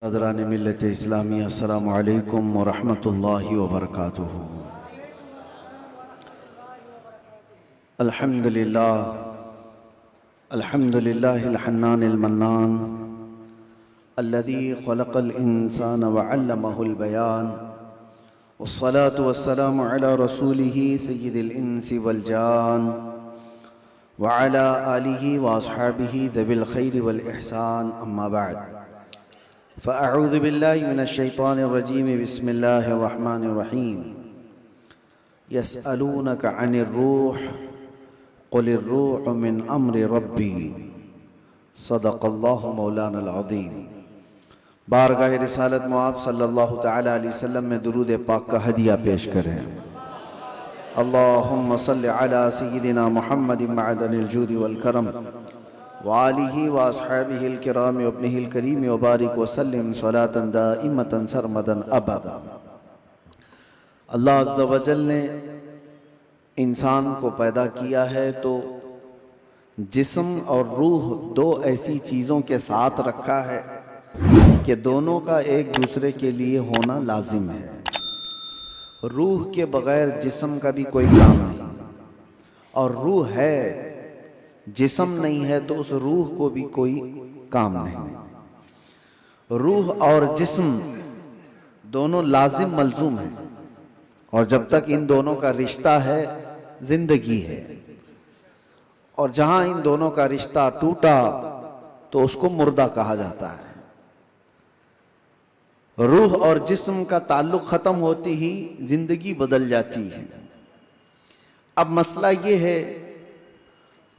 अदरान मिल्लत इस्लामी अस्सलामु अलैकुम व रहमतुल्लाहि व बरकातुहू। अल्हम्दुलिल्लाह अल्हम्दुलिल्लाहिल हन्नानिल मन्नान अल्लज़ी खलक़ल इंसान व अल्लमहुल बयान वस्सलातु वस्सलामु अला रसूलिही सय्यिदिल इंसी वल जान व अला आलिही व अस्हाबिही ज़िल खैरि वल इहसान अम्मा बाद फ़अऊज़ु बिल्लाहि मिनश शैतानिर रजीम बिस्मिल्लाहिर रहमानिर रहीम। यसअलूनका अनिर रूह क़ुलिर रूह मिन अम्रि रब्बी सदक़ल्लाहु मौलानल अज़ीम। बारगाह रिसालत मुआब सल्लल्लाहु तआला अलैहि वसल्लम में दुरूद पाक का हदिया पेश करें। अल्लाहुम्मा सल्लि अला सय्यिदिना मुहम्मदिन मअदनिल जूदि वल करम वालिही व अस्हाबिहिल किराम व इब्निहिल करीम व बारिक व सल्लिम सलातन दाइमतन सरमदन अबदा। अल्लाह अज़्ज़ा व जल ने इंसान को पैदा किया है तो जिस्म और रूह दो ऐसी चीज़ों के साथ रखा है कि दोनों का एक दूसरे के लिए होना लाजिम है। रूह के बग़ैर जिस्म का भी कोई काम नहीं, और रूह है, जिस्म नहीं है तो उस रूह को भी कोई काम नहीं। रूह और जिस्म दोनों लाजिम मलजूम है, और जब तक इन दोनों का रिश्ता है जिंदगी है, और जहां इन दोनों का रिश्ता टूटा तो उसको मुर्दा कहा जाता है। रूह और जिस्म का ताल्लुक खत्म होती ही जिंदगी बदल जाती है। अब मसला ये है,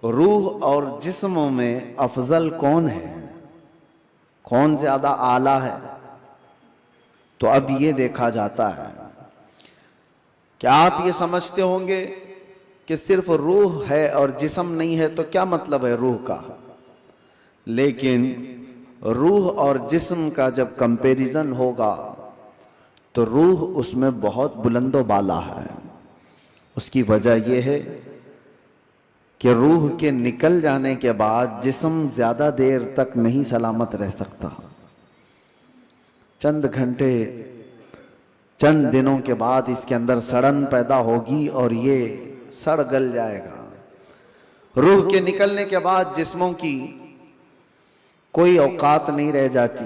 रूह और जिस्म में अफजल कौन है, कौन ज्यादा आला है? तो अब ये देखा जाता है। क्या आप ये समझते होंगे कि सिर्फ रूह है और जिस्म नहीं है, तो क्या मतलब है रूह का? लेकिन रूह और जिस्म का जब कंपैरिजन होगा तो रूह उसमें बहुत बुलंदो बाला है। उसकी वजह यह है कि रूह के निकल जाने के बाद जिस्म ज्यादा देर तक नहीं सलामत रह सकता। चंद घंटे, चंद दिनों के बाद इसके अंदर सड़न पैदा होगी और ये सड़ गल जाएगा। रूह के निकलने के बाद जिस्मों की कोई औकात नहीं रह जाती।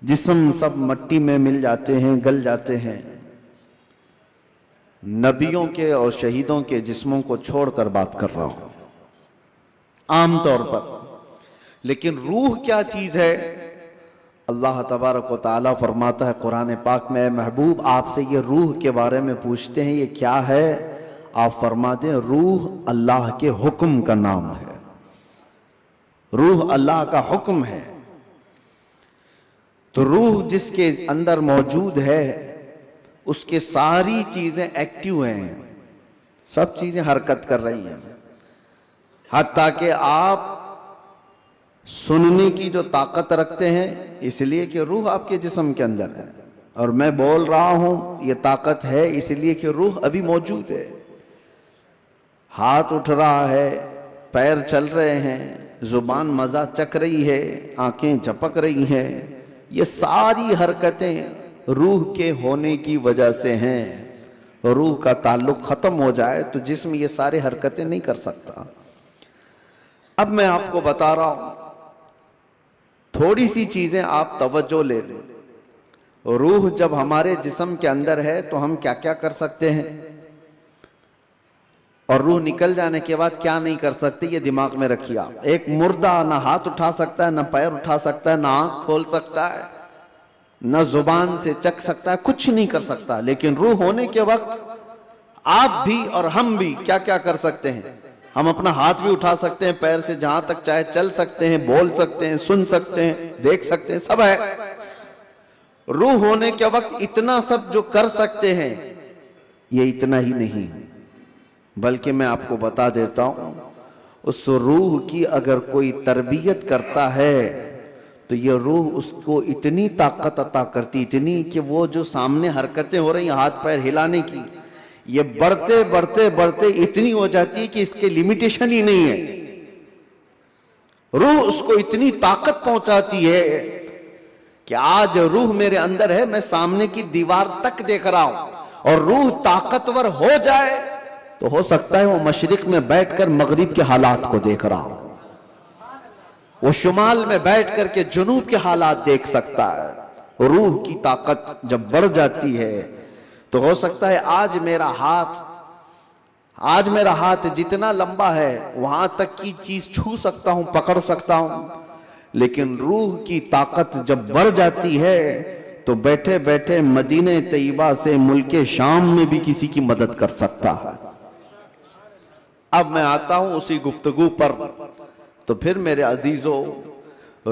जिस्म सब मट्टी में मिल जाते हैं, गल जाते हैं। नबियों के और शहीदों के जिस्मों को छोड़कर बात कर रहा हूं आमतौर पर। लेकिन रूह क्या चीज है? अल्लाह तबारक व तआला फरमाता है कुरान पाक में, महबूब आपसे ये रूह के बारे में पूछते हैं ये क्या है? आप फरमा दें रूह अल्लाह के हुक्म का नाम है। रूह अल्लाह का हुक्म है। तो रूह जिसके अंदर मौजूद है उसके सारी चीजें एक्टिव हैं, सब चीजें हरकत कर रही हैं। हत्ता कि आप सुनने की जो ताकत रखते हैं इसलिए कि रूह आपके जिस्म के अंदर है, और मैं बोल रहा हूं ये ताकत है इसलिए कि रूह अभी मौजूद है। हाथ उठ रहा है, पैर चल रहे हैं, जुबान मजा चख रही है, आंखें झपक रही हैं, ये सारी हरकतें रूह के होने की वजह से हैं। रूह का ताल्लुक खत्म हो जाए तो जिस्म ये सारे हरकतें नहीं कर सकता। अब मैं आपको बता रहा हूं, थोड़ी सी चीजें आप तवज्जो ले लें। रूह जब हमारे जिस्म के अंदर है तो हम क्या क्या कर सकते हैं, और रूह निकल जाने के बाद क्या नहीं कर सकते, ये दिमाग में रखिए आप। एक मुर्दा ना हाथ उठा सकता है, ना पैर उठा सकता है, ना आंख खोल सकता है, न जुबान से चख सकता है, कुछ नहीं कर सकता। लेकिन रूह होने के वक्त आप भी और हम भी क्या क्या कर सकते हैं? हम अपना हाथ भी उठा सकते हैं, पैर से जहां तक चाहे चल सकते हैं, बोल सकते हैं, सुन सकते हैं, देख सकते हैं, सब है। रूह होने के वक्त इतना सब जो कर सकते हैं, ये इतना ही नहीं बल्कि मैं आपको बता देता हूं, उस रूह की अगर कोई तरबियत करता है तो ये रूह उसको इतनी ताकत अता करती, इतनी कि वो जो सामने हरकतें हो रही हैं हाथ पैर हिलाने की, ये बढ़ते बढ़ते बढ़ते इतनी हो जाती है कि इसके लिमिटेशन ही नहीं है। रूह उसको इतनी ताकत पहुंचाती है कि आज रूह मेरे अंदर है, मैं सामने की दीवार तक देख रहा हूं और रूह ताकतवर हो जाए तो हो सकता है वो मशरिक में बैठकर मगरिब के हालात को देख रहा हो, वो शुमाल में बैठ करके जुनूब के हालात देख सकता है। रूह की ताकत जब बढ़ जाती है तो हो सकता है आज मेरा हाथ जितना लंबा है वहां तक की चीज छू सकता हूं, पकड़ सकता हूं, लेकिन रूह की ताकत जब बढ़ जाती है तो बैठे बैठे मदीने तैयबा से मुल्के शाम में भी किसी की मदद कर सकता है। अब मैं आता हूं उसी गुफ्तगू पर। तो फिर मेरे अजीजों,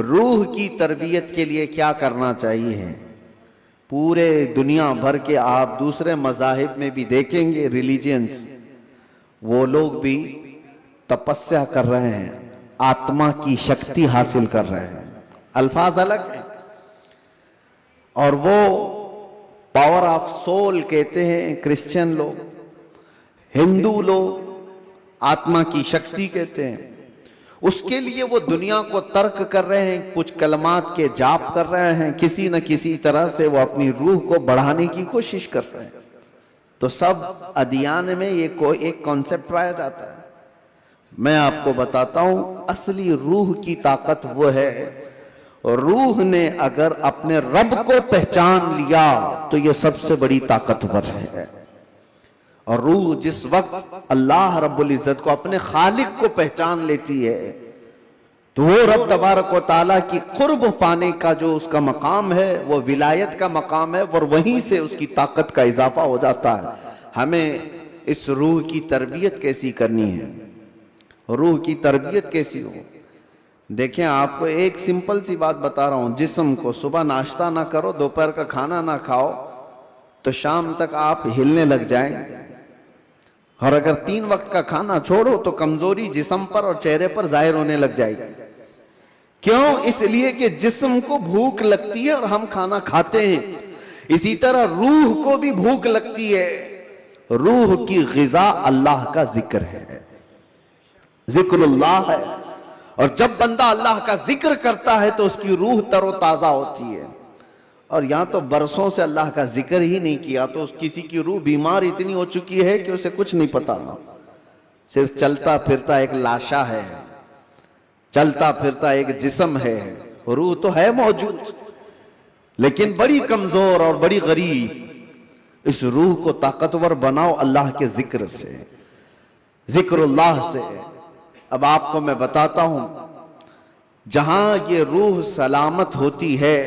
रूह की तरबियत के लिए क्या करना चाहिए? पूरे दुनिया भर के आप दूसरे मज़ाहिब में भी देखेंगे, रिलीजियंस, वो लोग भी तपस्या कर रहे हैं, आत्मा की शक्ति हासिल कर रहे हैं। अल्फाज अलग है और वो पावर ऑफ सोल कहते हैं क्रिश्चियन लोग, हिंदू लोग आत्मा की शक्ति कहते हैं। उसके लिए वो दुनिया को तर्क कर रहे हैं, कुछ कलमात के जाप कर रहे हैं, किसी न किसी तरह से वो अपनी रूह को बढ़ाने की कोशिश कर रहे हैं। तो सब अदियान में ये कोई एक कॉन्सेप्ट पाया जाता है। मैं आपको बताता हूं, असली रूह की ताकत वो है, रूह ने अगर अपने रब को पहचान लिया तो ये सबसे बड़ी ताकतवर है। और रूह जिस वक्त अल्लाह रब्बुल इज्जत को, अपने खालिक को पहचान लेती है तो वो रब तबारक व तआला की कुर्ब पाने का जो उसका मकाम है वो विलायत का मकाम है, और वहीं से उसकी ताकत का इजाफा हो जाता है। हमें इस रूह की तरबियत कैसी करनी है, रूह की तरबियत कैसी हो? देखें, आपको एक सिंपल सी बात बता रहा हूं, जिस्म को सुबह नाश्ता ना करो, दोपहर का खाना ना खाओ तो शाम तक आप हिलने लग जाएंगे। और अगर 3 वक्त का खाना छोड़ो तो कमजोरी जिस्म पर और चेहरे पर जाहिर होने लग जाएगी। क्यों? इसलिए कि जिस्म को भूख लगती है और हम खाना खाते हैं। इसी तरह रूह को भी भूख लगती है। रूह की ग़िज़ा अल्लाह का जिक्र है, जिक्रुल्लाह है। और जब बंदा अल्लाह का जिक्र करता है तो उसकी रूह तरोताजा होती है। और यहां तो बरसों से अल्लाह का जिक्र ही नहीं किया तो किसी की रूह बीमार इतनी हो चुकी है कि उसे कुछ नहीं पता, सिर्फ चलता फिरता एक लाशा है, चलता फिरता एक जिस्म है। रूह तो है मौजूद लेकिन बड़ी कमजोर और बड़ी गरीब। इस रूह को ताकतवर बनाओ अल्लाह के जिक्र से, जिक्रुल्लाह से। अब आपको मैं बताता हूं, जहां ये रूह सलामत होती है,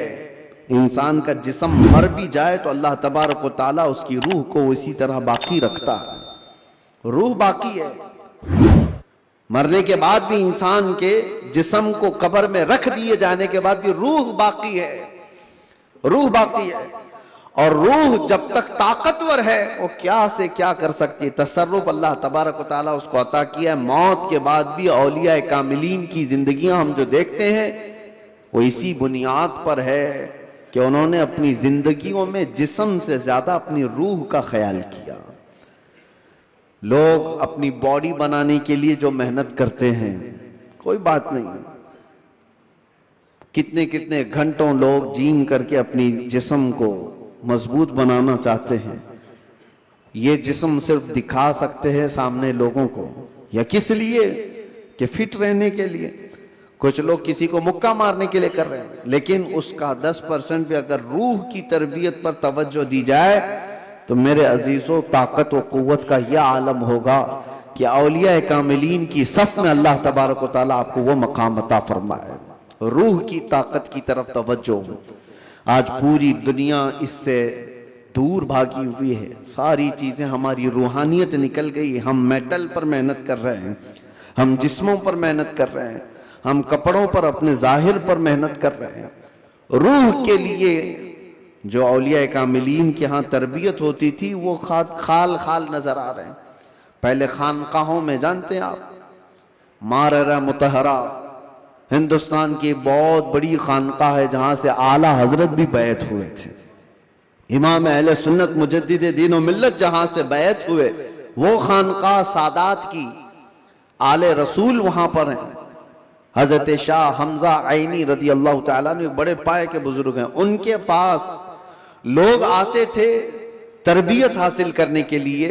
इंसान का जिस्म मर भी जाए तो अल्लाह तबारक व तआला उसकी रूह को इसी तरह बाकी रखता है। रूह बाकी है, मरने के बाद भी इंसान के जिस्म को कब्र में रख दिए जाने के बाद भी रूह बाकी है, रूह बाकी है। और रूह जब तक ताकतवर है वो क्या से क्या कर सकती है। तसर्रुफ अल्लाह तबारक व तआला उसको अता किया है। मौत के बाद भी औलिया कामिलीन की जिंदगियां हम जो देखते हैं वो इसी बुनियाद पर है कि उन्होंने अपनी जिंदगियों में जिस्म से ज्यादा अपनी रूह का ख्याल किया। लोग अपनी बॉडी बनाने के लिए जो मेहनत करते हैं, कोई बात नहीं, कितने कितने घंटों लोग जिम करके अपनी जिस्म को मजबूत बनाना चाहते हैं। ये जिस्म सिर्फ दिखा सकते हैं सामने लोगों को, या किस लिए? कि फिट रहने के लिए। कुछ लोग किसी को मुक्का मारने के लिए कर रहे हैं, लेकिन उसका 10% भी अगर रूह की तरबियत पर तवज्जो दी जाए तो मेरे अजीजों, ताकत व कुव्वत का यह आलम होगा कि औलिया कामिलीन की सफ में अल्लाह तबारक व तआला आपको वो मकाम अता फरमाए। रूह की ताकत की तरफ तवज्जो। आज पूरी दुनिया इससे दूर भागी हुई है, सारी चीजें, हमारी रूहानियत निकल गई। हम मेटल पर मेहनत कर रहे हैं, हम जिस्मों पर मेहनत कर रहे हैं, हम कपड़ों पर, अपने जाहिर पर मेहनत कर रहे हैं। रूह के लिए जो औलिया कामिलीन के यहाँ तरबियत होती थी वो खाल खाल नजर आ रहे हैं। पहले खानकाहों में, जानते हैं आप, माररा मुतहरा हिंदुस्तान की बहुत बड़ी खानकाह है जहां से आला हजरत भी बैत हुए थे। इमाम अहले सुन्नत मुजद्दिद दीन व मिल्लत जहां से बैत हुए, वो खानकाह सादात की, आले रसूल वहां पर हैं। हजरत शाह हमजा आइनी रदी अल्लाह ताला अन्हु बड़े पाए के बुजुर्ग हैं। उनके पास लोग आते थे तरबियत हासिल करने के लिए,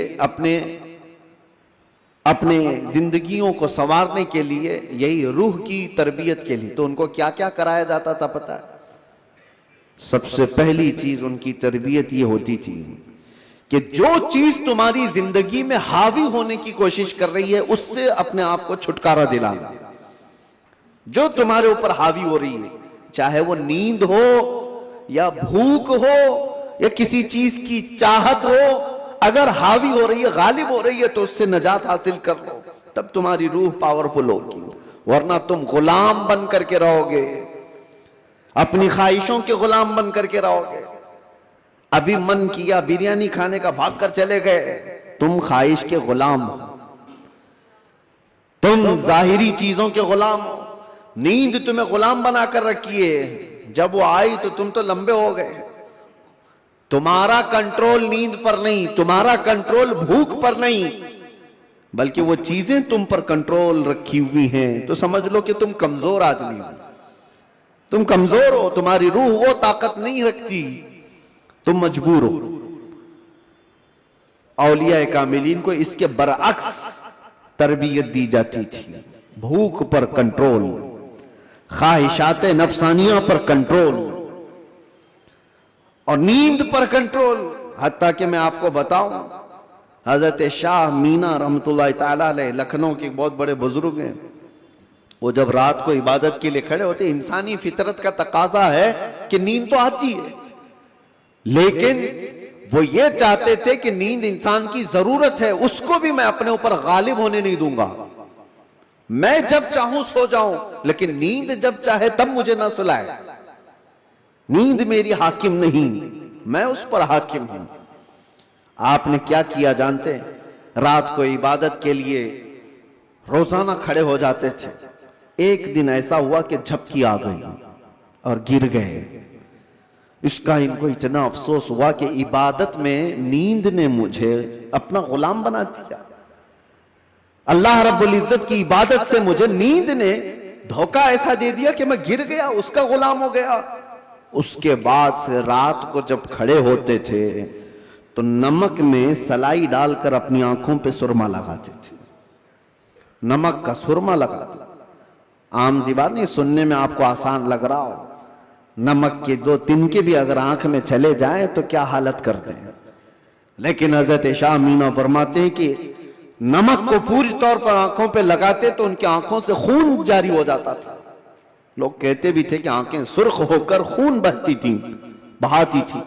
अपने जिंदगियों को संवारने के लिए, यही रूह की तरबियत के लिए। तो उनको क्या क्या कराया जाता था पता है? सबसे पहली चीज उनकी तरबियत ये होती थी कि जो चीज तुम्हारी जिंदगी में हावी होने की कोशिश कर रही है उससे अपने आप को छुटकारा दिलाना। जो तुम्हारे ऊपर हावी हो रही है, चाहे वो नींद हो या भूख हो या किसी चीज की चाहत हो, अगर हावी हो रही है, गालिब हो रही है, तो उससे नजात हासिल कर लो, तब तुम्हारी रूह पावरफुल होगी। वरना तुम गुलाम बन करके रहोगे, अपनी ख्वाहिशों के गुलाम बन करके रहोगे। अभी मन किया बिरयानी खाने का, भाग कर चले गए, तुम ख्वाहिश के गुलाम हो, तुम जाहिरी चीजों के गुलाम हो। नींद तुम्हें गुलाम बना कर रखी है, जब वो आई तो तुम तो लंबे हो गए। तुम्हारा कंट्रोल नींद पर नहीं, तुम्हारा कंट्रोल भूख पर नहीं, बल्कि वो चीजें तुम पर कंट्रोल रखी हुई हैं। तो समझ लो कि तुम कमजोर आदमी हो, तुम कमजोर हो, तुम्हारी रूह वो ताकत नहीं रखती, तुम मजबूर हो। औलिया कामिलीन को इसके बरअक्स तरबियत दी जाती थी। भूख पर कंट्रोल, ख्वाहिशात नफसानिया पर कंट्रोल और नींद पर कंट्रोल। हत्ता कि मैं आपको बताऊं, हजरत शाह मीना रहमतुल्लाह ताला अलैह लखनऊ के बहुत बड़े बुजुर्ग हैं। वो जब रात को इबादत के लिए खड़े होते, इंसानी फितरत का तकाजा है कि नींद तो आती है, लेकिन वो ये चाहते थे कि नींद इंसान की जरूरत है, उसको भी मैं अपने ऊपर गालिब होने नहीं दूंगा। मैं जब चाहूं सो जाऊं, लेकिन नींद जब चाहे तब मुझे ना सुलाए। नींद मेरी हाकिम नहीं, मैं उस पर हाकिम हूं। आपने क्या किया जानते? रात को इबादत के लिए रोजाना खड़े हो जाते थे। एक दिन ऐसा हुआ कि झपकी आ गई और गिर गए। इसका इनको इतना अफसोस हुआ कि इबादत में नींद ने मुझे अपना गुलाम बना दिया। अल्लाह रब्बुल इज्जत की इबादत से मुझे नींद ने धोखा ऐसा दे दिया कि मैं गिर गया, उसका गुलाम हो गया। उसके बाद से रात को जब खड़े होते थे तो नमक में सलाई डालकर अपनी आंखों पे सुरमा लगाते थे, नमक का सुरमा लगाते। आम सी बात नहीं, सुनने में आपको आसान लग रहा हो। नमक के 2 तिनके भी अगर आंख में चले जाएं तो क्या हालत करते हैं। लेकिन हजरत शाह मीना फरमाते हैं कि नमक को पूरी तौर पर आंखों पे लगाते तो उनकी आंखों से खून जारी हो जाता था। लोग कहते भी थे कि आंखें सुर्ख होकर खून बहती थी, बहाती थी।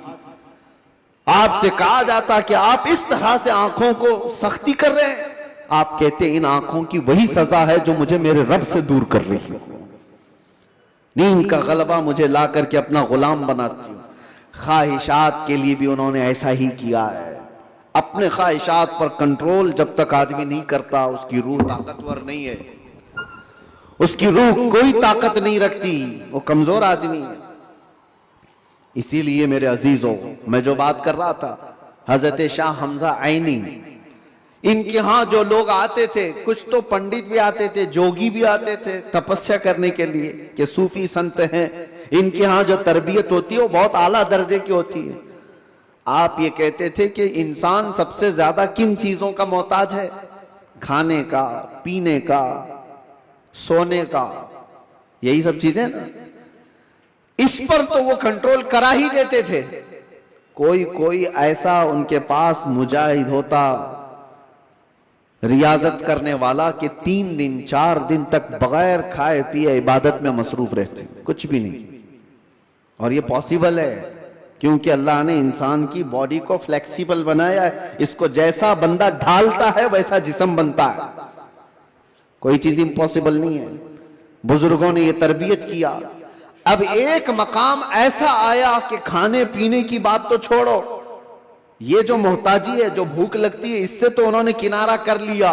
आपसे कहा जाता कि आप इस तरह से आंखों को सख्ती कर रहे हैं। आप कहते इन आंखों की वही सजा है जो मुझे मेरे रब से दूर कर रही है। नींद का गलबा मुझे ला करके अपना गुलाम बनाती हूं। ख्वाहिशात के लिए भी उन्होंने ऐसा ही किया है। अपने ख्वाहिशात पर कंट्रोल जब तक आदमी नहीं करता, उसकी रूह ताकतवर नहीं है, उसकी रूह कोई ताकत नहीं रखती, वो कमजोर आदमी है। इसीलिए मेरे अजीजों, मैं जो बात कर रहा था, हजरत शाह हमजा आइनी, इनके यहां जो लोग आते थे, कुछ तो पंडित भी आते थे, जोगी भी आते थे तपस्या करने के लिए कि सूफी संत हैं। इनके यहां जो तरबियत होती है वो बहुत आला दर्जे की होती है। आप ये कहते थे कि इंसान सबसे ज्यादा किन चीजों का मोहताज है? खाने का, पीने का, सोने का, यही सब चीजें ना। इस पर तो वो कंट्रोल करा ही देते थे। कोई ऐसा उनके पास मुजाहिद होता, रियाजत करने वाला, कि 3 दिन 4 दिन तक बगैर खाए पिए इबादत में मसरूफ रहते, कुछ भी नहीं। और ये पॉसिबल है क्योंकि अल्लाह ने इंसान की बॉडी को फ्लेक्सिबल बनाया है। इसको जैसा बंदा ढालता है वैसा जिस्म बनता है, कोई चीज इम्पॉसिबल नहीं है। बुजुर्गों ने ये तरबियत किया। अब एक मकाम ऐसा आया कि खाने पीने की बात तो छोड़ो, ये जो मोहताजी है, जो भूख लगती है, इससे तो उन्होंने किनारा कर लिया।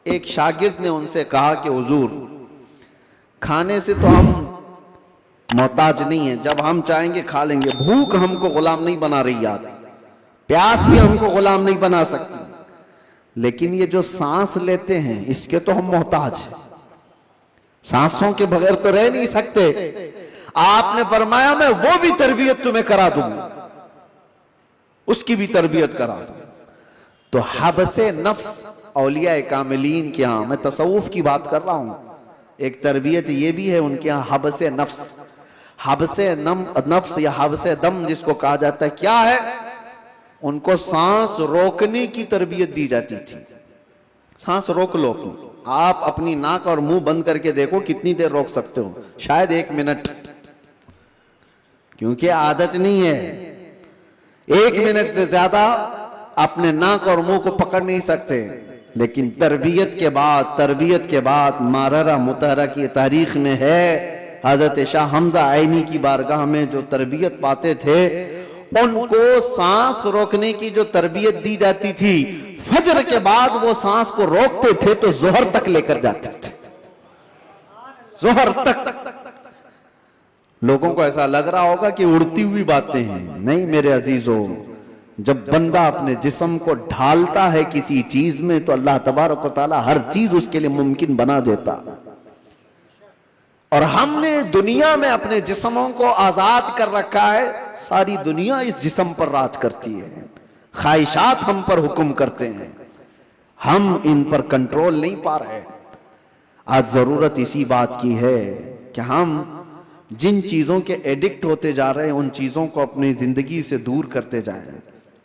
एक शागिर्द ने उनसे कहा कि हुजूर, खाने से तो हम मोहताज नहीं है, जब हम चाहेंगे खा लेंगे। भूख हमको गुलाम नहीं बना रही याद, प्यास भी हमको गुलाम नहीं बना सकती, लेकिन ये जो सांस लेते हैं इसके तो हम मोहताज हैं। सांसों के बगैर तो रह नहीं सकते। आपने फरमाया मैं वो भी तरबियत तुम्हें करा दूंगा, उसकी भी तरबियत करा दूंगा। तो हबसे नफ्स औलिया कामिलीन के यहां, मैं तसव्वुफ की बात कर रहा हूं, एक तरबियत ये भी है उनके यहां हबसे नफ्स। हबसे नफ्स या हबसे दम जिसको कहा जाता है, क्या है? उनको सांस रोकने की तरबियत दी जाती थी। सांस रोक लो अपनी, आप अपनी नाक और मुंह बंद करके देखो कितनी देर रोक सकते हो, शायद 1 मिनट, क्योंकि आदत नहीं है। 1 मिनट से ज्यादा अपने नाक और मुंह को पकड़ नहीं सकते। लेकिन तरबियत के बाद माररा मुतहरा की तारीख में है, हजरत शाह हमजा आइनी की बारगाह में जो तरबियत पाते थे, उनको सांस रोकने की जो तरबियत दी जाती थी, फजर के बाद वो सांस को रोकते थे तो जोहर तक लेकर जाते थे, जोहर तक। लोगों को ऐसा लग रहा होगा कि उड़ती हुई बातें हैं, नहीं मेरे अजीजों, जब बंदा अपने जिस्म को ढालता है किसी चीज में तो अल्लाह तबारक व तआला हर चीज उसके लिए मुमकिन बना देता। और हमने दुनिया में अपने जिस्मों को आजाद कर रखा है, सारी दुनिया इस जिस्म पर राज करती है, ख्वाहिशात हम पर हुक्म करते हैं, हम इन पर कंट्रोल नहीं पा रहे। आज जरूरत इसी बात की है कि हम जिन चीजों के एडिक्ट होते जा रहे हैं उन चीजों को अपनी जिंदगी से दूर करते जाएं।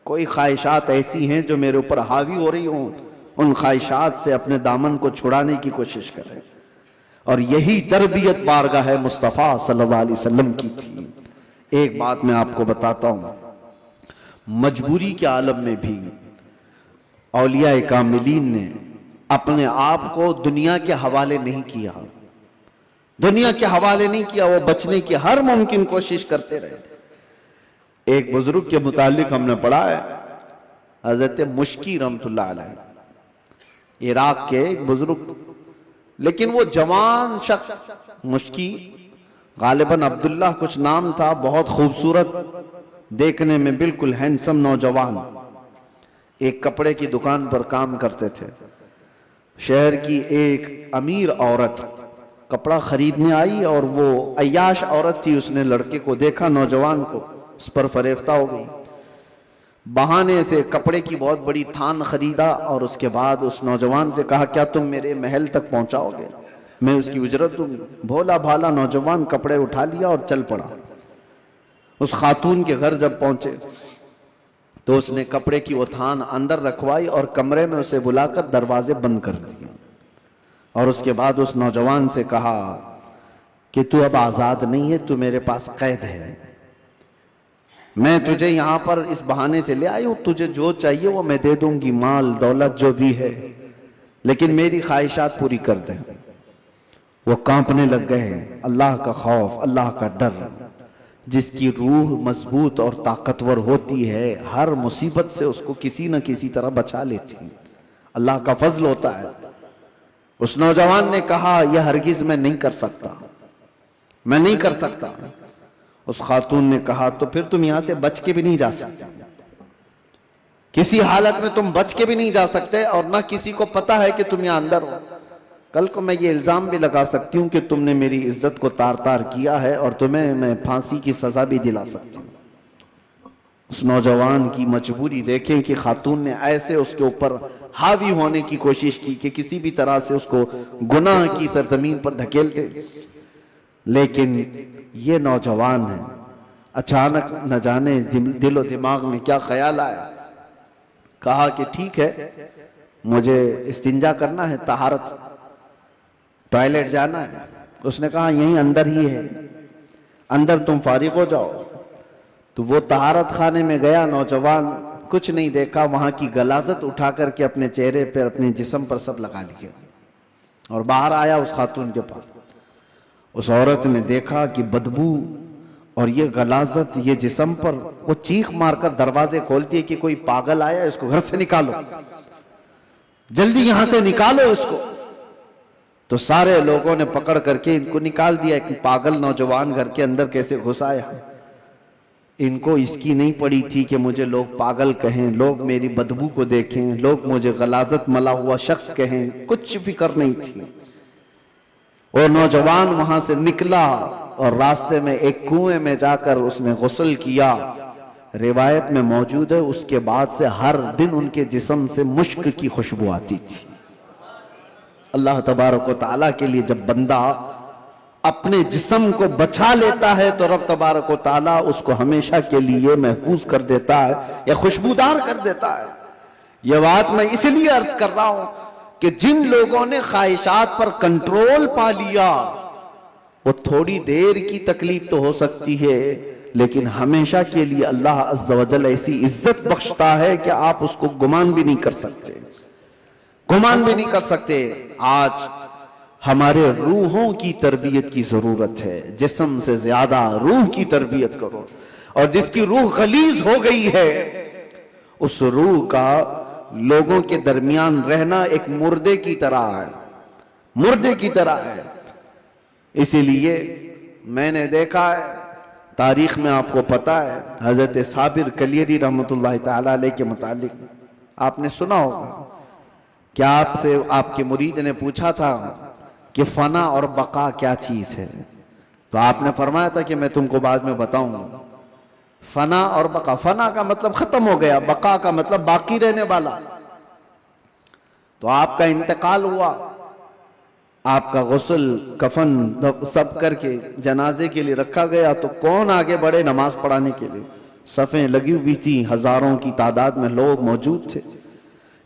कोई ख्वाहिशात ऐसी हैं जो मेरे ऊपर हावी हो रही हों, उन ख्वाहिशात से अपने दामन को छुड़ाने की कोशिश करें। और यही तरबियत बारगाह मुस्तफ़ा सल्लल्लाहु अलैहि वसल्लम की थी। एक बात मैं आपको बताता हूं, मजबूरी के आलम में भी औलिया कामिलीन ने अपने आप को दुनिया के हवाले नहीं किया, दुनिया के हवाले नहीं किया, वो बचने की हर मुमकिन कोशिश करते रहे। एक बुजुर्ग के मुतालिक हमने पढ़ा है, हजरत मुश्की रहमतुल्लाह अलैह, इराक के बुजुर्ग, लेकिन वो जवान शख्स, मुश्की गालिबन अब्दुल्लाह कुछ नाम था, बहुत खूबसूरत, देखने में बिल्कुल हैंडसम नौजवान, एक कपड़े की दुकान पर काम करते थे। शहर की एक अमीर औरत कपड़ा खरीदने आई और वो अय्याश औरत थी, उसने लड़के को देखा, नौजवान को, उस पर फरेफ्ता हो गई। बहाने से कपड़े की बहुत बड़ी थान खरीदा और उसके बाद उस नौजवान से कहा क्या तुम मेरे महल तक पहुंचाओगे, मैं उसकी उजरत दूंगी। भोला भाला नौजवान कपड़े उठा लिया और चल पड़ा। उस खातून के घर जब पहुंचे तो उसने कपड़े की वो थान अंदर रखवाई और कमरे में उसे बुलाकर दरवाजे बंद कर दिए। और उसके बाद उस नौजवान से कहा कि तू अब आजाद नहीं है, तू मेरे पास कैद है, मैं तुझे यहां पर इस बहाने से ले आई हूं, तुझे जो चाहिए वो मैं दे दूंगी, माल दौलत जो भी है, लेकिन मेरी ख्वाहिशात पूरी कर दे। वो कांपने लग गए। अल्लाह का खौफ, अल्लाह का डर, जिसकी रूह मजबूत और ताकतवर होती है, हर मुसीबत से उसको किसी न किसी तरह बचा लेती, अल्लाह का फजल होता है। उस नौजवान ने कहा यह हरगिज मैं नहीं कर सकता, मैं नहीं कर सकता। उस खातून ने कहा तो फिर तुम यहां से बच के भी नहीं जा सकते, किसी हालत में तुम बच के भी नहीं जा सकते, और ना किसी को पता है कि तुम यहां अंदर हो। कल को मैं ये इल्जाम भी लगा सकती हूं कि तुमने मेरी इज्जत को तार तार किया है और तुम्हें मैं फांसी की सजा भी दिला सकती हूं। उस नौजवान की मजबूरी देखें कि खातून ने ऐसे उसके ऊपर हावी होने की कोशिश की कि किसी भी तरह से उसको गुनाह की सरजमीन पर धकेल दे। लेकिन ये नौजवान है, अचानक न जाने दिलो दिमाग में क्या ख्याल आया, कहा कि ठीक है मुझे इस्तिंजा करना है, तहारत, टॉयलेट जाना है। उसने कहा यहीं अंदर ही है, अंदर तुम फारिग हो जाओ। तो वो तहारत खाने में गया। नौजवान कुछ नहीं देखा, वहां की गलाजत उठा करके अपने चेहरे पर, अपने जिस्म पर सब लगा लिया और बाहर आया उस खातून के पास। उस औरत ने देखा कि बदबू और ये गलाजत ये जिस्म पर, वो चीख मारकर दरवाजे खोलती है कि कोई पागल आया, इसको घर से निकालो, जल्दी यहां से निकालो इसको। तो सारे लोगों ने पकड़ करके इनको निकाल दिया कि पागल नौजवान घर के अंदर कैसे घुस आया। इनको इसकी नहीं पड़ी थी कि मुझे लोग पागल कहें, लोग मेरी बदबू को देखें, लोग मुझे गलाजत मला हुआ शख्स कहें, कुछ फिक्र नहीं थी। वो नौजवान वहां से निकला और रास्ते में एक कुएं में जाकर उसने गुस्ल किया। रिवायत में मौजूद है उसके बाद से हर दिन उनके जिस्म से मुश्क की खुशबू आती थी। अल्लाह तबारक व तआला के लिए जब बंदा अपने जिस्म को बचा लेता है तो रब तबारक व तआला उसको हमेशा के लिए महफूज कर देता है या खुशबूदार कर देता है। यह बात मैं इसलिए अर्ज कर रहा हूं कि जिन लोगों ने ख्वाहिशात पर कंट्रोल पा लिया वो थोड़ी देर की तकलीफ तो हो सकती है, लेकिन हमेशा के लिए अल्लाह अज़्ज़ व जल ऐसी इज्जत बख्शता है कि आप उसको गुमान भी नहीं कर सकते, गुमान भी नहीं कर सकते। आज हमारे रूहों की तरबियत की जरूरत है, जिस्म से ज्यादा रूह की तरबियत करो। और जिसकी रूह गलीज हो गई है उस रूह का लोगों के दरमियान रहना एक मुर्दे की तरह है, मुर्दे की तरह है। इसीलिए मैंने देखा है, तारीख में आपको पता है, हजरत साबिर कलियरी रहमतुल्लाह ताला अलैह के मुतालिक आपने सुना होगा क्या आपसे आपके मुरीद ने पूछा था कि फना और बका क्या चीज है, तो आपने फरमाया था कि मैं तुमको बाद में बताऊंगा। फना और बका, फना का मतलब खत्म हो गया, बका का मतलब बाकी रहने वाला। तो आपका इंतकाल हुआ, आपका गुस्ल कफन सब करके जनाजे के लिए रखा गया, तो कौन आगे बढ़े नमाज पढ़ाने के लिए? सफ़ें लगी हुई थी, हजारों की तादाद में लोग मौजूद थे।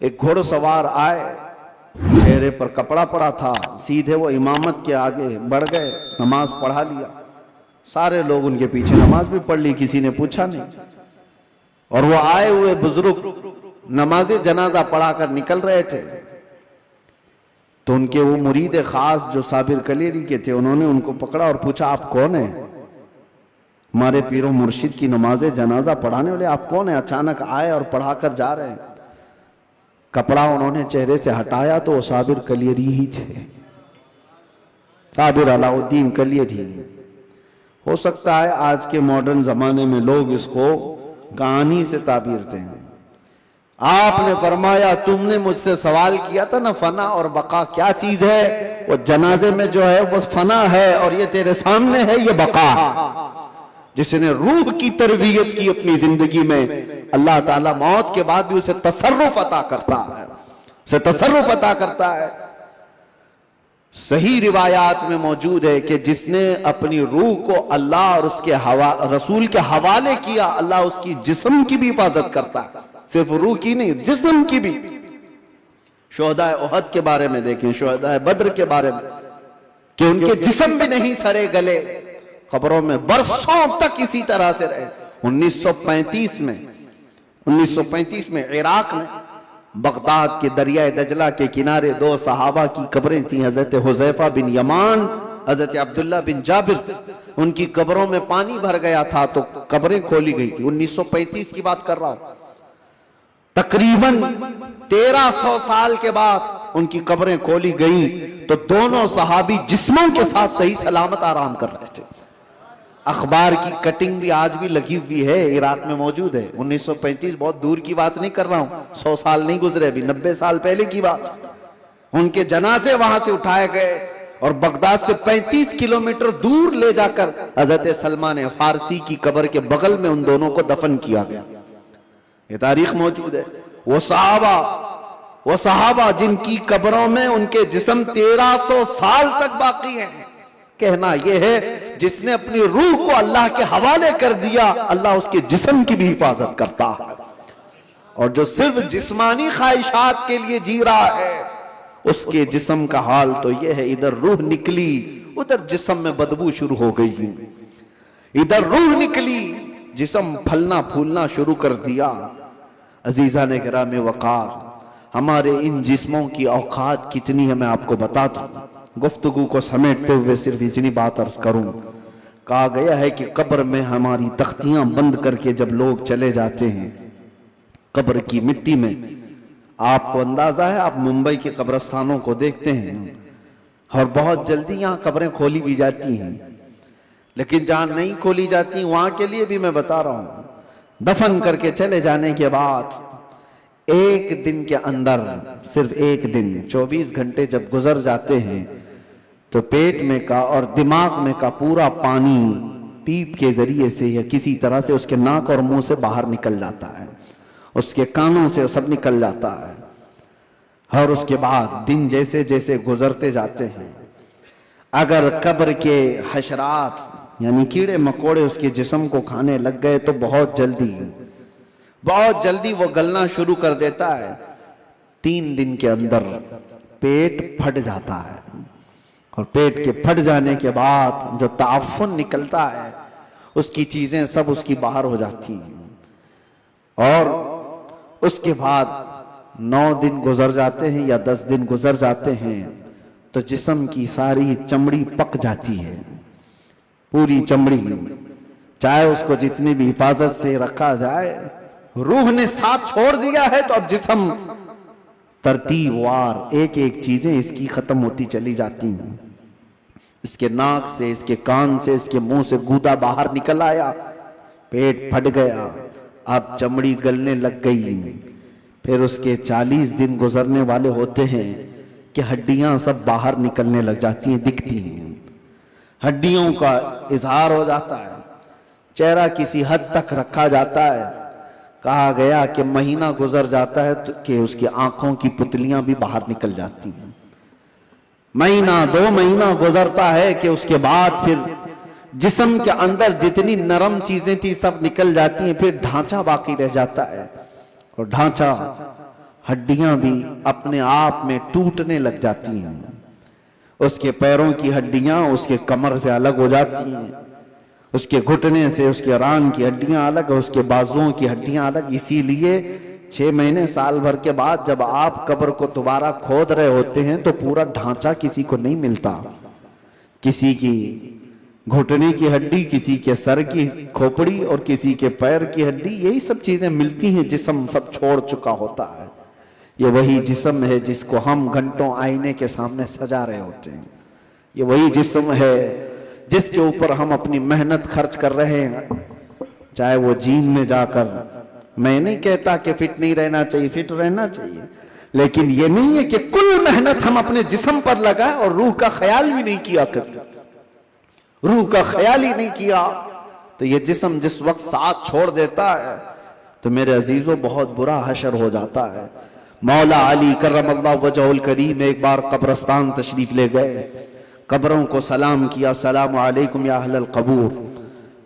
एक घुड़सवार आए, चेहरे पर कपड़ा पड़ा था, सीधे वो इमामत के आगे बढ़ गए, नमाज पढ़ा लिया। सारे लोग उनके पीछे नमाज भी पढ़ ली, किसी ने पूछा नहीं। और वो आए हुए बुजुर्ग नमाज जनाजा पढ़ाकर निकल रहे थे, तो उनके वो मुरीद खास जो साबिर कलेरी के थे, उन्होंने उनको पकड़ा और पूछा आप कौन है? हमारे पीरो मुर्शिद की नमाज जनाजा पढ़ाने वाले आप कौन है? अचानक आए और पढ़ाकर जा रहे हैं। कपड़ा उन्होंने चेहरे से हटाया तो वो साबिर कलियरी ही थे, साबिर अलाउद्दीन कलियरी। हो सकता है आज के मॉडर्न जमाने में लोग इसको कहानी से ताबीर दें। आपने फरमाया तुमने मुझसे सवाल किया था ना फना और बका क्या चीज है, वो जनाजे में जो है वो फना है और ये तेरे सामने है ये बका। जिसने रूह की तरबियत की अपनी जिंदगी में, अल्लाह ताला मौत के बाद भी उसे तसर्रुफ अता करता है, उसे तसर्रुफ अता करता है। सही रिवायात में मौजूद है कि जिसने अपनी रूह को अल्लाह और उसके रसूल के हवाले किया, अल्लाह उसकी जिस्म की भी हिफाजत करता है, सिर्फ रूह की नहीं जिस्म की भी। शुहदाए उहद के बारे में देखें, शुहदाए बद्र के बारे में, कि उनके जिस्म भी नहीं सड़े गले, खबरों में बरसों तक इसी तरह से रहे। 1935 में इराक में बगदाद के दरियाए दजला के किनारे दो सहाबा की कब्रें थी, हजरत हुज़ैफा बिन यमान, हजरत अब्दुल्ला बिन जाबिर। उनकी कब्रों में पानी भर गया था तो कब्रें खोली गई थी। 1935 की बात कर रहा हूं। तकरीबन 1300 साल के बाद उनकी कब्रें खोली गई तो दोनों सहाबी जिस्मों के साथ सही सलामत आराम कर रहे थे। अखबार की कटिंग भी आज भी लगी हुई है, इराक में मौजूद है। 1935 बहुत दूर की बात नहीं कर रहा हूं, 100 साल नहीं गुजरे, अभी 90 साल पहले की बात। उनके जनाजे वहां से उठाए गए और बगदाद से 35 किलोमीटर दूर ले जाकर हजरत सलमान फारसी की कब्र के बगल में उन दोनों को दफन किया गया। ये तारीख मौजूद है। वो सहाबा जिनकी कब्रों में उनके जिस्म 1300 साल तक बाकी हैं। कहना यह है जिसने अपनी रूह को अल्लाह के हवाले कर दिया, अल्लाह उसके जिस्म की भी हिफाजत करता है। और जो सिर्फ जिस्मानी ख्वाहिशात के लिए जी रहा है उसके जिस्म का हाल तो यह है, इधर रूह निकली उधर जिस्म में बदबू शुरू हो गई, इधर रूह निकली जिस्म फलना फूलना शुरू कर दिया। अजीजा ने गिरामे वकार, हमारे इन जिस्मों की औकात कितनी है मैं आपको बताता हूं। गुफ्तगू को समेटते हुए सिर्फ इतनी बात अर्ज करूं, कहा गया है कि कब्र में हमारी तख्तियां बंद करके जब लोग चले जाते हैं कब्र की मिट्टी में, आपको अंदाजा है, आप मुंबई के कब्रस्तानों को देखते हैं और बहुत जल्दी यहां कब्रें खोली भी जाती हैं, लेकिन जहां नहीं खोली जाती वहां के लिए भी मैं बता रहा हूं, दफन करके चले जाने के बाद एक दिन के अंदर, सिर्फ एक दिन, 24 घंटे जब गुजर जाते हैं तो पेट में का और दिमाग में का पूरा पानी पीप के जरिए से या किसी तरह से उसके नाक और मुंह से बाहर निकल जाता है, उसके कानों से सब निकल जाता है। और उसके बाद दिन जैसे जैसे गुजरते जाते हैं, अगर कब्र के हशरात यानी कीड़े मकोड़े उसके जिस्म को खाने लग गए तो बहुत जल्दी वो गलना शुरू कर देता है। 3 दिन के अंदर पेट फट जाता है और पेट के फट जाने के बाद जो ताफुन निकलता है उसकी चीजें सब उसकी बाहर हो जाती हैं। और उसके बाद 9 दिन गुजर जाते हैं या 10 दिन गुजर जाते हैं तो जिस्म की सारी चमड़ी पक जाती है, पूरी चमड़ी, चाहे उसको जितनी भी हिफाजत से रखा जाए, रूह ने साथ छोड़ दिया है तो अब जिस्म तरतीबवार एक एक चीजें इसकी खत्म होती चली जाती हैं। इसके नाक से, इसके कान से, इसके मुंह से गूदा बाहर निकल आया, पेट फट गया, अब चमड़ी गलने लग गई। फिर उसके 40 दिन गुजरने वाले होते हैं कि हड्डियां सब बाहर निकलने लग जाती हैं, दिखती हैं, हड्डियों का इजहार हो जाता है, चेहरा किसी हद तक रखा जाता है। कहा गया कि महीना गुजर जाता है तो कि उसकी आंखों की पुतलियां भी बाहर निकल जाती हैं। महीना 2 महीना गुजरता है कि उसके बाद फिर जिस्म के अंदर जितनी नरम चीजें थी सब निकल जाती हैं, फिर ढांचा बाकी रह जाता है और ढांचा, हड्डियां भी अपने आप में टूटने लग जाती हैं। उसके पैरों की हड्डियां उसके कमर से अलग हो जाती हैं, उसके घुटने से उसके रान की हड्डियां अलग, उसके बाजुओं की हड्डियां अलग। इसीलिए 6 महीने साल भर के बाद जब आप कब्र को दोबारा खोद रहे होते हैं तो पूरा ढांचा किसी को नहीं मिलता, किसी की घुटने की हड्डी, किसी के सर की खोपड़ी और किसी के पैर की हड्डी, यही सब चीजें मिलती हैं। जिस्म सब छोड़ चुका होता है। ये वही जिस्म है जिसको हम घंटों आईने के सामने सजा रहे होते हैं। ये वही जिस्म है जिसके ऊपर हम अपनी मेहनत खर्च कर रहे हैं, चाहे वो जिम में जाकर, मैं नहीं कहता कि फिट नहीं रहना चाहिए, फिट रहना चाहिए, लेकिन ये नहीं है कि कुल मेहनत हम अपने जिस्म पर लगाएं और रूह का ख्याल भी नहीं किया कभी, रूह का ख्याल ही नहीं किया तो ये जिस्म जिस वक्त साथ छोड़ देता है तो मेरे अजीजों बहुत बुरा हशर हो जाता है। मौला अली करमल्लाहु वजहुल करीम एक बार कब्रस्तान तशरीफ ले गए, कब्रों को सलाम किया, सलाम अलैकुम या अहलल कबूर,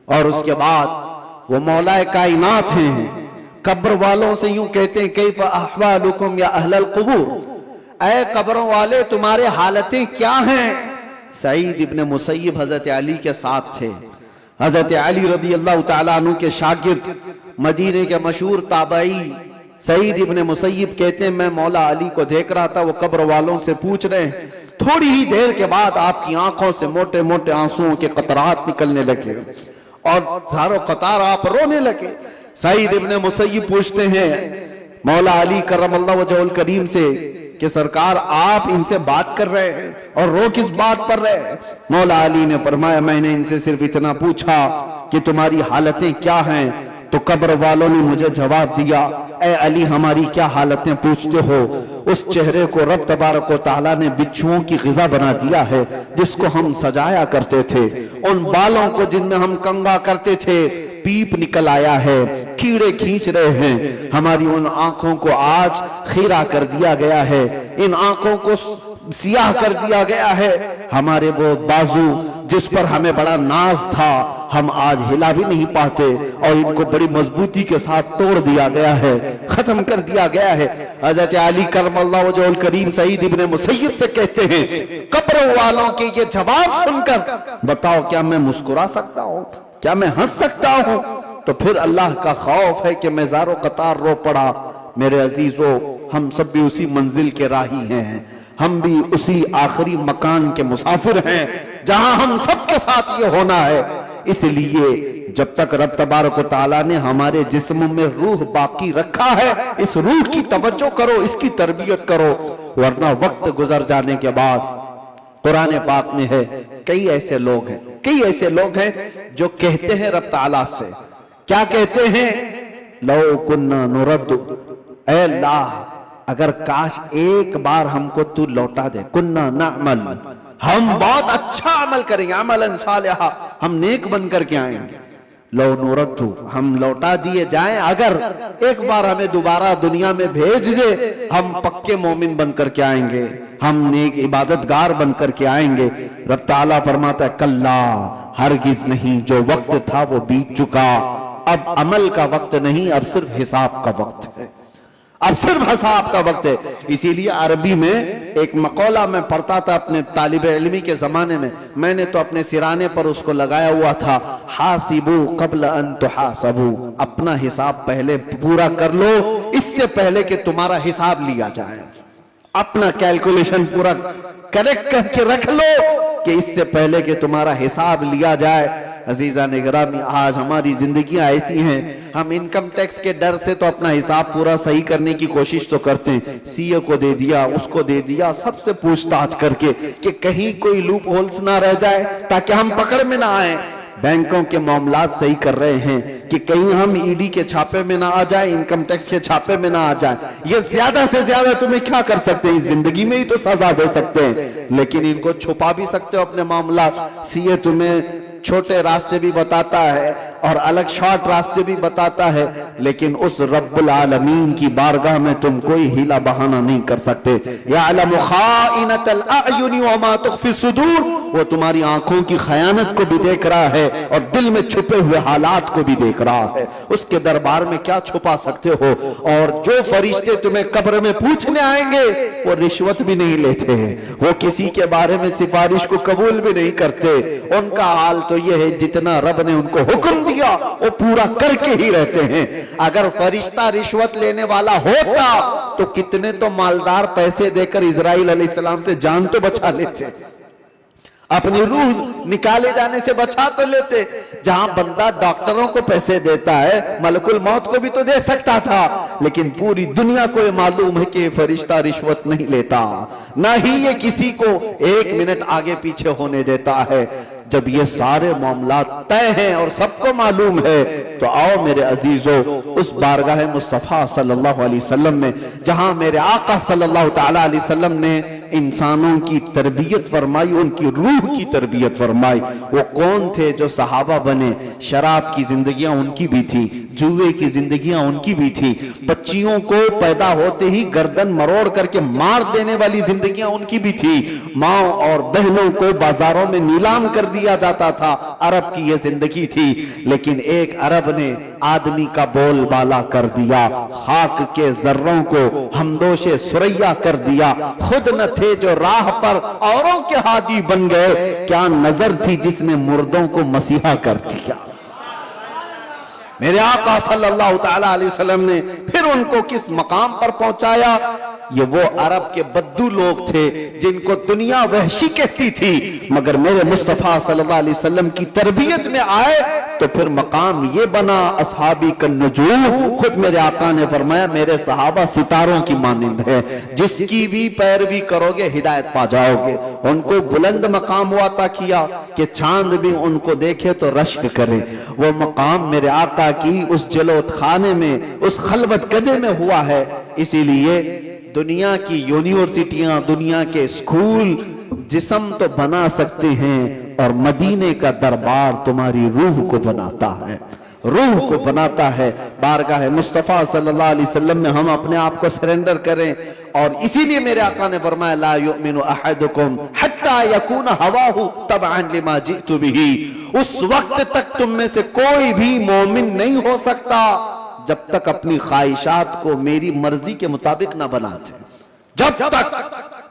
और उसके बाद वो मौलाए कायनात हैं, कब्र वालों से यूं कहते हैं कैफ अहवालुकुम या अहलल कबूर, ऐ कब्रों वाले तुम्हारे हालतें क्या हैं। सईद इब्ने मुसय्यब हजरत अली के साथ थे। हजरत अली रदी अल्लाह तआला अन्हु के शागिर्द, मदीने के मशहूर ताबई सईद इब्ने मुसय्यब कहते हैं मैं मौला अली को देख रहा था, वो कब्र वालों से पूछ रहे हैं, थोड़ी ही देर के बाद आपकी आंखों से मोटे मोटे आंसुओं के कतरात निकलने लगे और धारो कतार आप रोने लगे। सईद इब्ने मुसय्यब पूछते हैं मौला अली करमल्लाहु वजहुल करीम से कि सरकार आप इनसे बात कर रहे हैं और रो किस बात पर रहे हैं। मौला अली ने फरमाया मैंने इनसे सिर्फ इतना पूछा कि तुम्हारी हालतें क्या हैं, तो कब्र वालों ने मुझे जवाब दिया, ए अली हमारी क्या हालतें पूछते हो, उस चेहरे को रब तबारक व तआला ने बिच्छुओं की ग़िज़ा बना दिया है जिसको हम सजाया करते थे, उन बालों को जिनमें हम कंघा करते थे पीप निकल आया है, कीड़े खींच रहे हैं, हमारी उन आंखों को आज खीरा कर दिया गया है, इन आंखों को सियाह कर दिया गया है, हमारे वो बाजू जिस पर हमें बड़ा नाज था हम आज हिला भी नहीं पाते और इनको बड़ी मजबूती के साथ तोड़ दिया गया है, खत्म कर दिया गया है। हजरत अली करमल्लाहु वजहुल करीम सईद इब्ने मुसय्यब से कहते हैं कब्र वालों के ये जवाब सुनकर बताओ क्या मैं मुस्कुरा सकता हूँ, क्या मैं हंस सकता हूँ। तो फिर अल्लाह का खौफ है कि मैं ज़ारो कतार रो पड़ा। मेरे अजीजों हम सब भी उसी मंजिल के राही हैं, हम भी उसी आखिरी मकान के मुसाफिर हैं जहां हम सबके साथ ये होना है। इसलिए जब तक रब तबारक व तआला ने हमारे जिस्म में रूह बाकी रखा है, इस रूह की तवज्जो करो, इसकी तरबियत करो, वरना वक्त गुजर जाने के बाद कुरान पाक में है कई ऐसे लोग हैं जो कहते हैं रब तआला से, क्या कहते हैं, लौ कुन्ना नुरद्दु, ऐ अल्लाह अगर काश एक बार हमको तू लौटा दे, कुन्ना नअमल, हम बहुत अच्छा अमल करेंगे, अमलन सालिहा, हम नेक बन करके आएंगे। लो नूरतु, हम लौटा दिए जाएं, अगर एक बार हमें दोबारा दुनिया में भेज दे, हम पक्के मोमिन बन करके आएंगे, हम नेक इबादतगार बन करके आएंगे। रब ताला फरमाता है कल्ला, हरगिज नहीं, जो वक्त था वो बीत चुका, अब अमल का वक्त नहीं, अब सिर्फ हिसाब का वक्त है, अब सिर्फ हिसाब का वक्त है। इसीलिए अरबी में एक मकौला मैं पढ़ता था अपने तालिबे इल्मी के जमाने में, मैंने तो अपने सिराने पर उसको लगाया हुआ था, हासिबू कब्ल अन तुहासबू, अपना हिसाब पहले पूरा कर लो, इससे पहले कि तुम्हारा हिसाब लिया जाए। अपना कैलकुलेशन पूरा करेक्ट करके रख लो कि इससे पहले कि तुम्हारा हिसाब लिया जाए। अजीजा निगरामी, आज हमारी जिंदगियां ऐसी हैं, हम इनकम टैक्स के डर से तो अपना हिसाब पूरा सही करने की कोशिश तो करते हैं, सीए को दे दिया, उसको दे दिया, सबसे पूछताछ करके कि कहीं कोई लूप होल्स ना रह जाए ताकि हम पकड़ में ना आए। बैंकों के मामलात सही कर रहे हैं कि कहीं हम ईडी के छापे में ना आ जाए, इनकम टैक्स के छापे में ना आ जाए। ये ज्यादा से ज्यादा तुम्हें क्या कर सकते हैं, इस जिंदगी में ही तो सजा दे सकते हैं, लेकिन इनको छुपा भी सकते हो अपने मामला। सीए तुम्हें छोटे रास्ते भी बताता है और अलग शॉर्ट रास्ते भी बताता है, लेकिन उस रब्बुल आलमीन की बारगाह में तुम कोई हीला बहाना नहीं कर सकते। यअलमु खाइनतल अयुनि व मा तुख्फी सुदूर, वो तुम्हारी आंखों की खयानत को भी देख रहा है और दिल में छुपे हुए हालात को भी देख रहा है। उसके दरबार में क्या छुपा सकते हो। और जो फरिश्ते तुम्हें कब्र में पूछने आएंगे वो रिश्वत भी नहीं लेते हैं, वो किसी के बारे में सिफारिश को कबूल भी नहीं करते। उनका हाल तो ये है, जितना रब ने उनको हुक्म दिया वो पूरा करके ही रहते हैं। अगर फरिश्ता रिश्वत लेने वाला होता तो कितने तो मालदार पैसे देकर इजराइल अलैहिस्सलाम से जान तो बचा लेते, अपनी रूह निकाले जाने से बचा तो लेते। जहां बंदा डॉक्टरों को पैसे देता है, मलकुल मौत को भी तो दे सकता था, लेकिन पूरी दुनिया को ये मालूम है कि फरिश्ता रिश्वत नहीं लेता, ना ही ये किसी को एक मिनट आगे पीछे होने देता है। जब ये सारे मामला तय हैं और सबको मालूम है, तो आओ मेरे अजीजों, उस बारगाह मुस्तफा सल्लल्लाहु अलैहि वसल्लम में, जहां मेरे आका सल्लल्लाहु ताला अलैहि वसल्लम ने इंसानों की तरबियत फरमाई, उनकी रूह की तरबियत फरमाई। वो कौन थे जो सहाबा बने? शराब की जिंदगियां उनकी भी थी, जुए की जिंदगियां उनकी भी थी, बच्चियों को पैदा होते ही गर्दन मरोड़ करके मार देने वाली जिंदगियां उनकी भी थी, माँ और बहनों को बाजारों में नीलाम कर दिया जाता था, अरब की यह जिंदगी थी। लेकिन एक अरब ने आदमी का बोलबाला कर दिया, खाक के जर्रों को हमदोशे सुरैया कर दिया। खुद न थे जो राह पर औरों के हादी बन गए, क्या नजर थी जिसने मुर्दों को मसीहा कर दिया। मेरे आका सल्लल्लाहु ताला अलैहि वसल्लम ने फिर उनको किस मकाम पर पहुंचाया। ये वो अरब के बद्दू लोग थे जिनको दुनिया वहशी कहती थी, मगर मेरे मुस्तफा सल्लल्लाहु अलैहि वसल्लम की तरबियत में आए तो फिर मकाम ये बना, असहाबी का नजूम। खुद मेरे आका ने फरमाया, मेरे सहाबा सितारों की मानिंद है, जिसकी भी पैरवी करोगे हिदायत पा जाओगे। उनको बुलंद मकाम हुआ था किया कि चांद भी उनको देखे तो रश्क करे। वो मकाम मेरे आका की उस जलोत खाने में, उस खलवत कदे में हुआ है। इसीलिए दुनिया की यूनिवर्सिटियां, दुनिया के स्कूल जिस्म तो बना सकते हैं, और मदीने का दरबार तुम्हारी रूह को बनाता है, रूह को बनाता है। बारगाह मुस्तफा सल्लल्लाहु अलैहि वसल्लम में हम अपने आप को सरेंडर करें। और इसीलिए मेरे आका ने फरमाया, ला युमिनु अहदुकुम हत्ता यकून हवाहु तबअन लिमा जितु बिही। उस वक्त तक तुम में से कोई भी मोमिन नहीं हो सकता जब तक अपनी ख्वाहिशात को मेरी मर्जी के मुताबिक ना बनाते। जब तक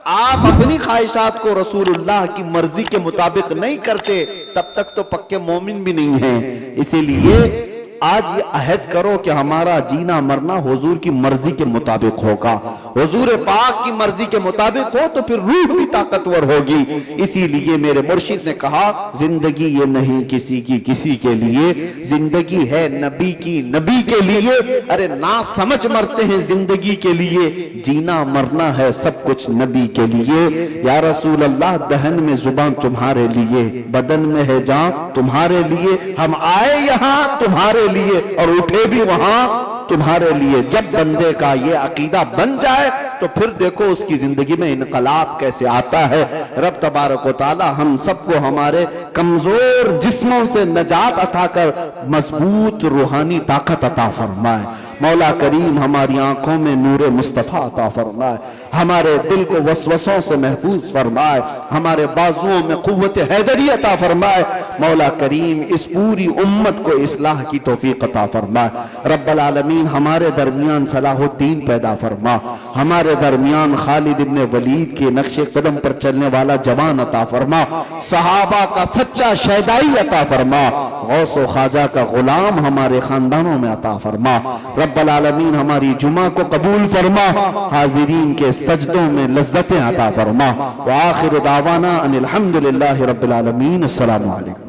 आप अपनी ख्वाहिशात को रसूलुल्लाह की मर्जी के मुताबिक नहीं करते, तब तक तो पक्के मोमिन भी नहीं हैं। इसीलिए आज ये अहद करो कि हमारा जीना मरना हुजूर की मर्जी के मुताबिक होगा। हुजूर पाक की मर्जी के मुताबिक हो तो फिर रूह भी ताकतवर होगी। इसीलिए मेरे मुर्शिद ने कहा, जिंदगी ये नहीं किसी की किसी के लिए, जिंदगी है नबी की नबी के लिए। अरे ना समझ मरते हैं जिंदगी के लिए, जीना मरना है सब कुछ नबी के लिए। या रसूल अल्लाह, दहन में जुबान तुम्हारे लिए, बदन में है जान तुम्हारे लिए। हम आए यहाँ तुम्हारे लिए और उठे भी वहां तुम्हारे लिए। जब बंदे का ये अकीदा बन जाए तो फिर देखो उसकी जिंदगी में इनकलाब कैसे आता है। रब तबारक व तआला हम सबको हमारे कमजोर जिस्मों से नजात अता कर मजबूत रूहानी ताकत अता फरमाए। मौला करीम हमारी आंखों में नूर मुस्तफा अता फरमाए, हमारे दिल को वसवसों से महफूज फरमाए, हमारे बाजुओं में कुव्वत हैदरी अता फरमाए। मौला करीम इस पूरी उम्मत को इस्लाह की तौफीक अता फरमाए। रब्बल आलमीन हमारे दरमियान सलाहुद्दीन पैदा फरमा, हमारे दरमियान खालिद इब्ने वलीद के नक्शे कदम पर चलने वाला जवान अता फरमा, सहाबा का सच्चा शहदाई अता फरमा, गौसो ख्वाजा का गुलाम हमारे खानदानों में अता फरमा। रब्बल आलमीन हमारी जुमा को कबूल फरमा, हाजिरीन के सजदों में लज्जतें अता फरमा। व आखिर दावाना अनिल हम्दुलिल्लाहि रब्बिल आलमीन। अस्सलामु अलैकुम।